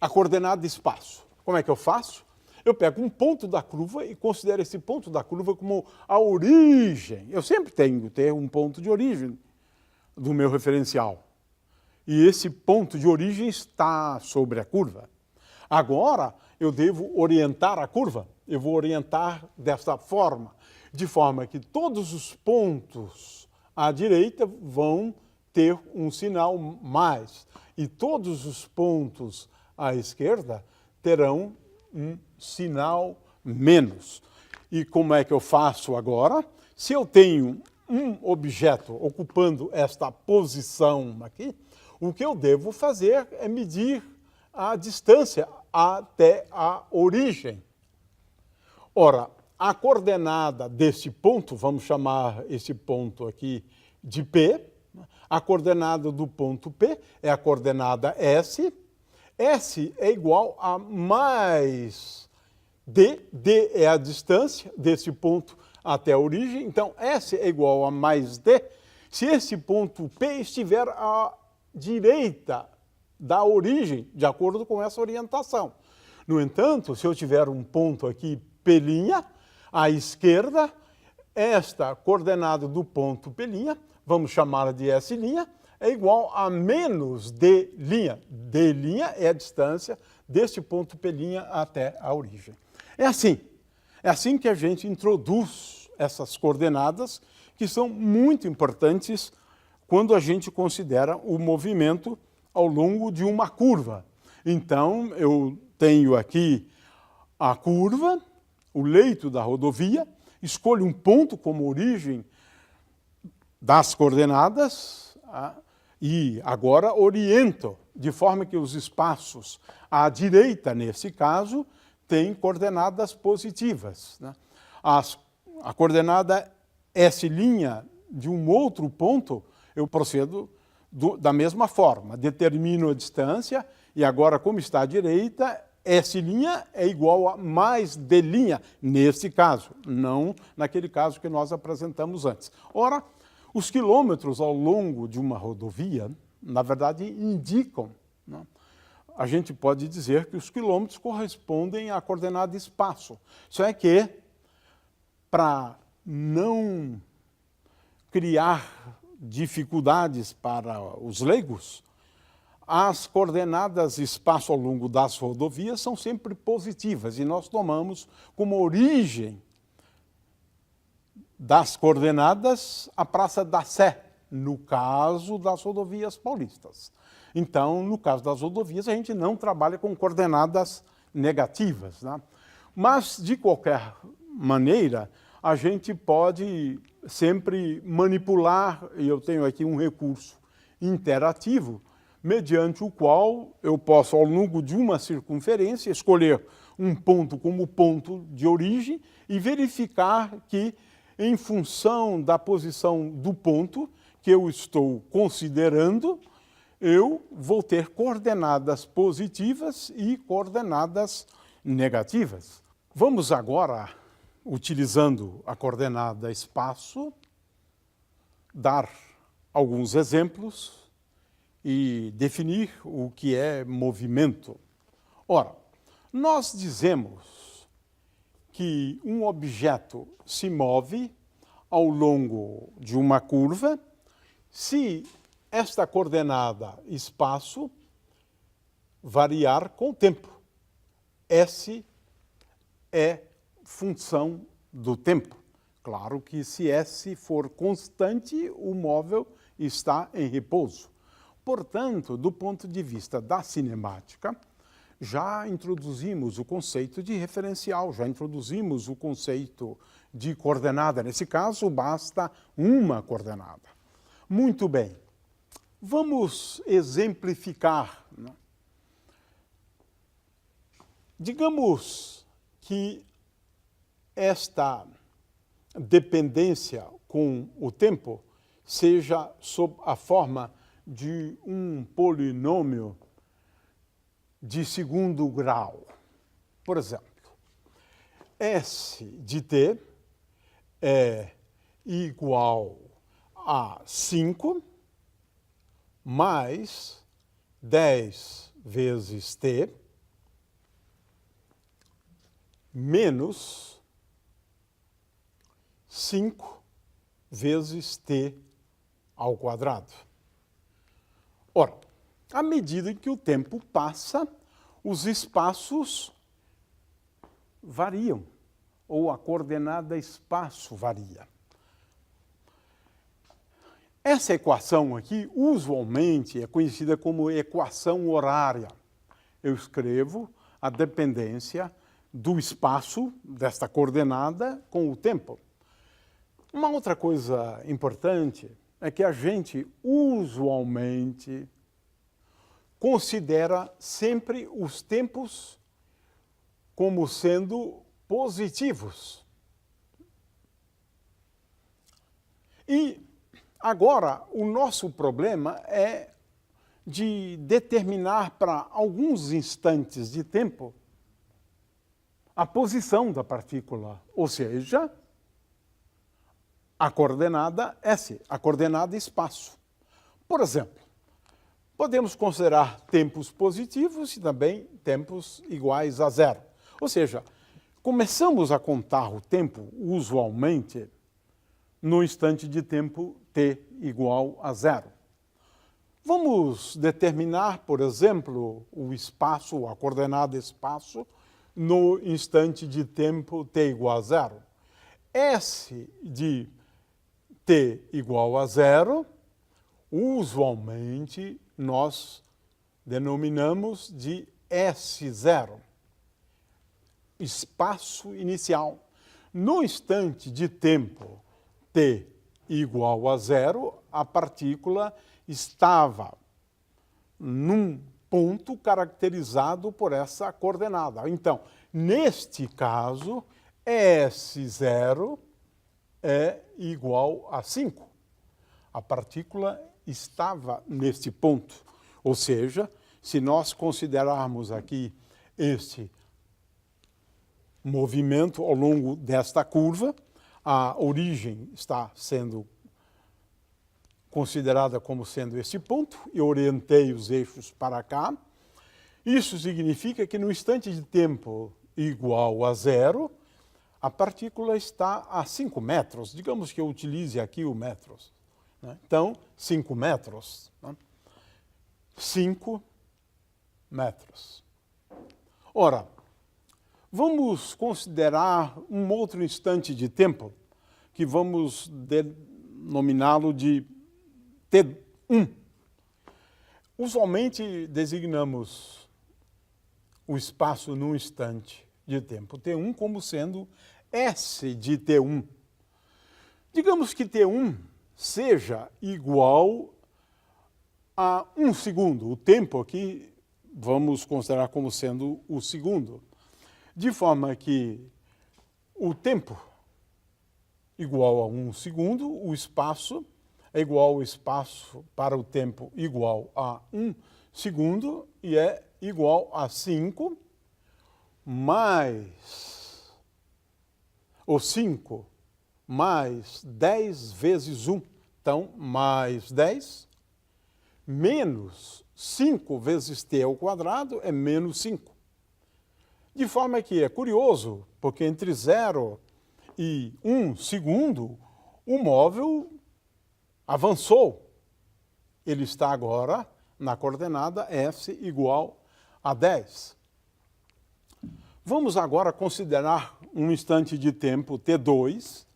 a coordenada espaço. Como é que eu faço? Eu pego um ponto da curva e considero esse ponto da curva como a origem. Eu sempre tenho que ter um ponto de origem do meu referencial. E esse ponto de origem está sobre a curva. Agora, eu devo orientar a curva. Eu vou orientar desta forma, de forma que todos os pontos à direita vão ter um sinal mais e todos os pontos à esquerda terão um sinal menos. E como é que eu faço agora? Se eu tenho um objeto ocupando esta posição aqui, o que eu devo fazer é medir a distância até a origem. Ora, a coordenada desse ponto, vamos chamar esse ponto aqui de P, a coordenada do ponto P é a coordenada S. S é igual a mais D. D é a distância desse ponto até a origem. Então, S é igual a mais D se esse ponto P estiver à direita da origem, de acordo com essa orientação. No entanto, se eu tiver um ponto aqui P', à esquerda, esta coordenada do ponto P', vamos chamá-la de S', é igual a menos D'. D' é a distância deste ponto P' até a origem. É assim que a gente introduz essas coordenadas, que são muito importantes quando a gente considera o movimento ao longo de uma curva. Então, eu tenho aqui a curva, o leito da rodovia, escolho um ponto como origem das coordenadas e agora oriento, de forma que os espaços à direita, nesse caso, têm coordenadas positivas. A coordenada S' de um outro ponto, eu procedo da mesma forma. Determino a distância e agora, como está à direita, S' é igual a mais D', nesse caso, não naquele caso que nós apresentamos antes. Ora, os quilômetros ao longo de uma rodovia, na verdade, indicam, né? A gente pode dizer que os quilômetros correspondem à coordenada espaço. Só é que, para não criar dificuldades para os leigos, as coordenadas espaço ao longo das rodovias são sempre positivas e nós tomamos como origem das coordenadas a Praça da Sé, no caso das rodovias paulistas. Então, no caso das rodovias, a gente não trabalha com coordenadas negativas, né? Mas, de qualquer maneira, a gente pode sempre manipular, e eu tenho aqui um recurso interativo, mediante o qual eu posso, ao longo de uma circunferência, escolher um ponto como ponto de origem e verificar que, em função da posição do ponto que eu estou considerando, eu vou ter coordenadas positivas e coordenadas negativas. Vamos agora, utilizando a coordenada espaço, dar alguns exemplos e definir o que é movimento. Ora, nós dizemos que um objeto se move ao longo de uma curva se esta coordenada espaço variar com o tempo. S é função do tempo. Claro que se S for constante, o móvel está em repouso. Portanto, do ponto de vista da cinemática, já introduzimos o conceito de referencial, já introduzimos o conceito de coordenada. Nesse caso, basta uma coordenada. Muito bem. Vamos exemplificar, né? Digamos que esta dependência com o tempo seja sob a forma de um polinômio de segundo grau. Por exemplo, S de t é igual a 5 mais 10 vezes t menos 5 vezes t ao quadrado. Ora, à medida que o tempo passa, os espaços variam, ou a coordenada espaço varia. Essa equação aqui, usualmente, é conhecida como equação horária. Eu escrevo a dependência do espaço, desta coordenada, com o tempo. Uma outra coisa importante é que a gente, usualmente, considera sempre os tempos como sendo positivos. E agora, o nosso problema é de determinar para alguns instantes de tempo a posição da partícula, ou seja, a coordenada S, a coordenada espaço. Por exemplo, podemos considerar tempos positivos e também tempos iguais a zero. Ou seja, começamos a contar o tempo, usualmente, no instante de tempo t igual a zero. Vamos determinar, por exemplo, o espaço, a coordenada espaço, no instante de tempo t igual a zero. S de t igual a zero, usualmente nós denominamos de S0, espaço inicial. No instante de tempo t igual a zero, a partícula estava num ponto caracterizado por essa coordenada. Então, neste caso, S0 é igual a 5. A partícula estava neste ponto. Ou seja, se nós considerarmos aqui este movimento ao longo desta curva, a origem está sendo considerada como sendo este ponto, eu orientei os eixos para cá. Isso significa que no instante de tempo igual a zero, a partícula está a 5 metros. Digamos que eu utilize aqui o metros. Né? Então, 5 metros. Né? 5 metros. Ora, vamos considerar um outro instante de tempo, que vamos denominá-lo de T1. Usualmente designamos o espaço num instante de tempo T1 como sendo S de T1. Digamos que T1 seja igual a 1 segundo. O tempo aqui vamos considerar como sendo o segundo. De forma que o tempo igual a 1 segundo, o espaço é igual ao espaço para o tempo igual a 1 segundo e é igual a 5 mais, ou 5 mais 10 vezes 1. Então, mais 10 menos 5 vezes t ao quadrado é menos 5. De forma que é curioso, porque entre 0 e 1 segundo, o móvel avançou. Ele está agora na coordenada S igual a 10. Vamos agora considerar um instante de tempo T2.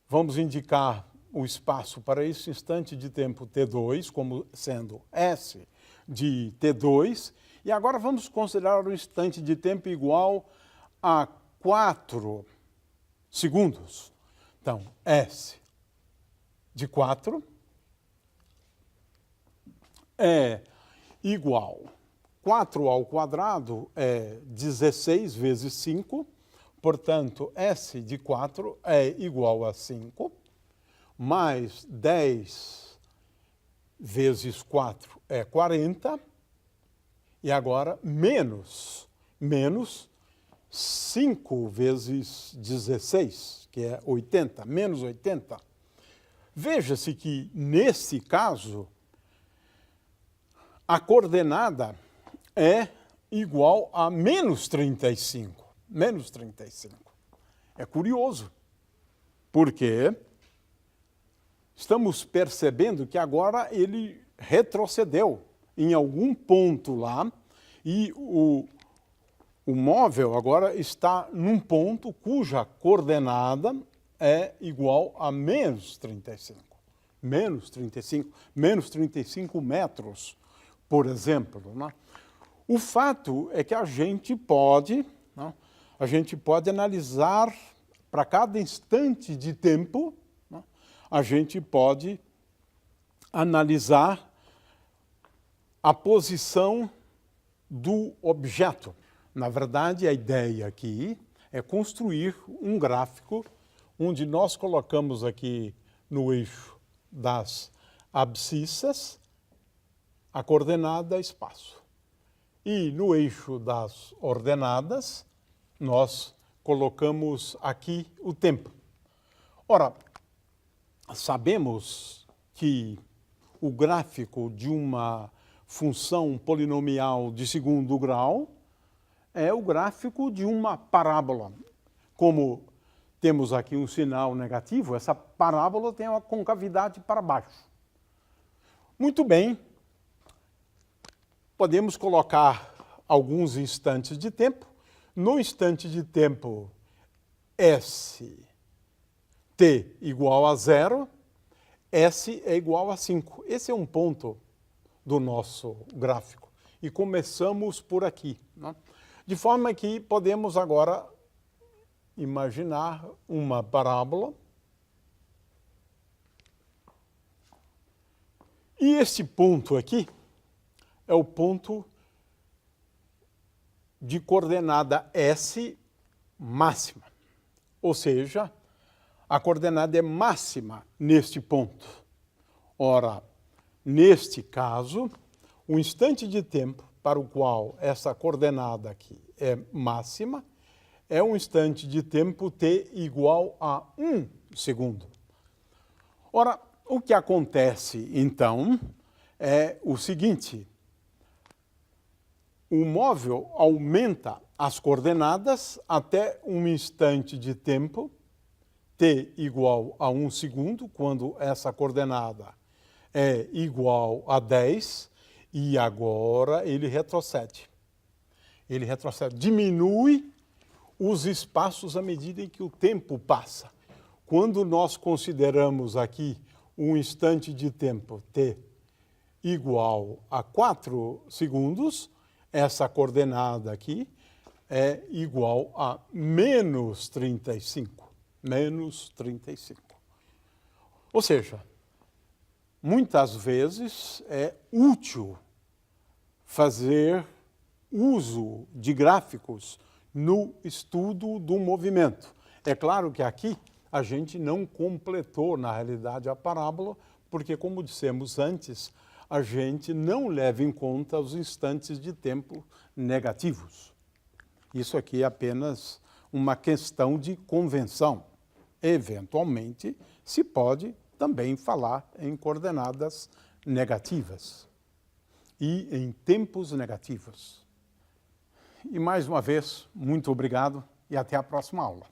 Vamos indicar o espaço para esse instante de tempo T2 como sendo S de T2. E agora vamos considerar um instante de tempo igual a 4 segundos. Então, S de 4 é igual. 4 ao quadrado é 16 vezes 5, portanto, S de 4 é igual a 5, mais 10 vezes 4 é 40, e agora menos 5 vezes 16, que é 80, menos 80. Veja-se que, nesse caso, a coordenada é igual a menos 35. menos 35. É curioso, porque estamos percebendo que agora ele retrocedeu em algum ponto lá e o móvel agora está num ponto cuja coordenada é igual a menos 35. Menos 35 metros, por exemplo. Né? O fato é que a gente pode analisar para cada instante de tempo, né? A gente pode analisar a posição do objeto. Na verdade, a ideia aqui é construir um gráfico onde nós colocamos aqui no eixo das abscissas a coordenada espaço. E no eixo das ordenadas, nós colocamos aqui o tempo. Ora, sabemos que o gráfico de uma função polinomial de segundo grau é o gráfico de uma parábola. Como temos aqui um sinal negativo, essa parábola tem uma concavidade para baixo. Muito bem, podemos colocar alguns instantes de tempo. No instante de tempo S, t igual a 0, S é igual a 5. Esse é um ponto do nosso gráfico. E começamos por aqui. Né? De forma que podemos agora imaginar uma parábola. E este ponto aqui é o ponto de coordenada S máxima. Ou seja, a coordenada é máxima neste ponto. Ora, neste caso, o instante de tempo para o qual essa coordenada aqui é máxima é um instante de tempo t igual a 1 segundo. Ora, o que acontece, então, é o seguinte: o móvel aumenta as coordenadas até um instante de tempo, t igual a 1 segundo, quando essa coordenada é igual a 10, e agora ele retrocede. Ele retrocede, diminui os espaços à medida em que o tempo passa. Quando nós consideramos aqui um instante de tempo t igual a 4 segundos, essa coordenada aqui é igual a menos 35. Menos 35. Ou seja, muitas vezes é útil fazer uso de gráficos no estudo do movimento. É claro que aqui a gente não completou, na realidade, a parábola, porque, como dissemos antes, a gente não leva em conta os instantes de tempo negativos. Isso aqui é apenas uma questão de convenção. Eventualmente, se pode também falar em coordenadas negativas e em tempos negativos. E mais uma vez, muito obrigado e até a próxima aula.